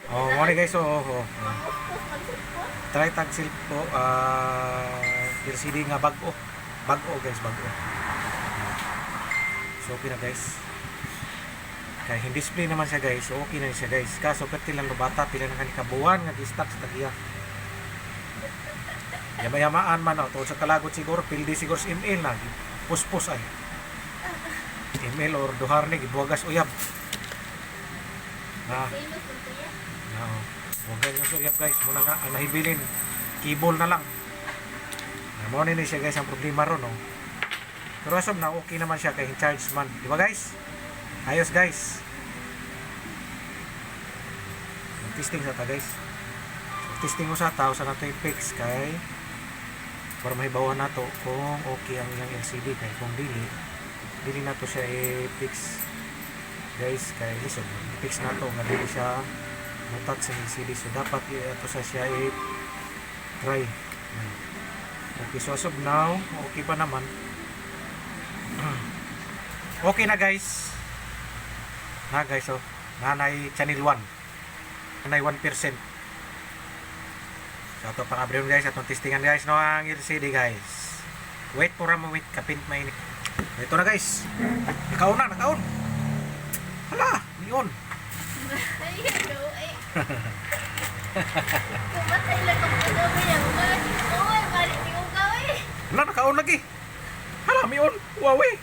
Oh, mo ni guys, try tag silk po, LCD nga bago. Bago guys, bago. So okay na guys. Kaya hindi display naman siya guys, so okay na siya guys. Kaso pati lang bata, pila na kanikabuhan nga gi-stock sa tagiya. Yama-yamaan man tungod sa kalagot siguro, pildi siguro sa email na, puspos ay. Email or duhar ni gibuwagas uyab. Na. Huwag kayo uyab guys, muna nga ang nahibilin, keyboard na lang. Mo ni siya guys ang problema ron, no. Pero asom na okay naman siya kay in-charge man, di ba guys? Ayos guys. Testing sa ta guys. So, testing mo sa ta, sa nato i-fix kay para mahibawan nato kung okay ang iyang LCD kay kung dili nato siya i-fix guys kay listen, i-fix nato nga dili siya matat sa LCD, so dapat ito sa siya i-try. Okay, so as of now okay pa naman. Okay na guys. Na guys, so nanay channel 1, nanay 1%. So ito pang abriyon guys, atong testingan guys no ang LCD guys. Wait for a moment, kapint mainit. Ito na guys, nakaon na, nakaon. Hala, niyon. Kumatay lang ang panabi yan. Uy, balik ni Ugaw eh. Hala, nakaon lagi. Hala, miyon, Huawei.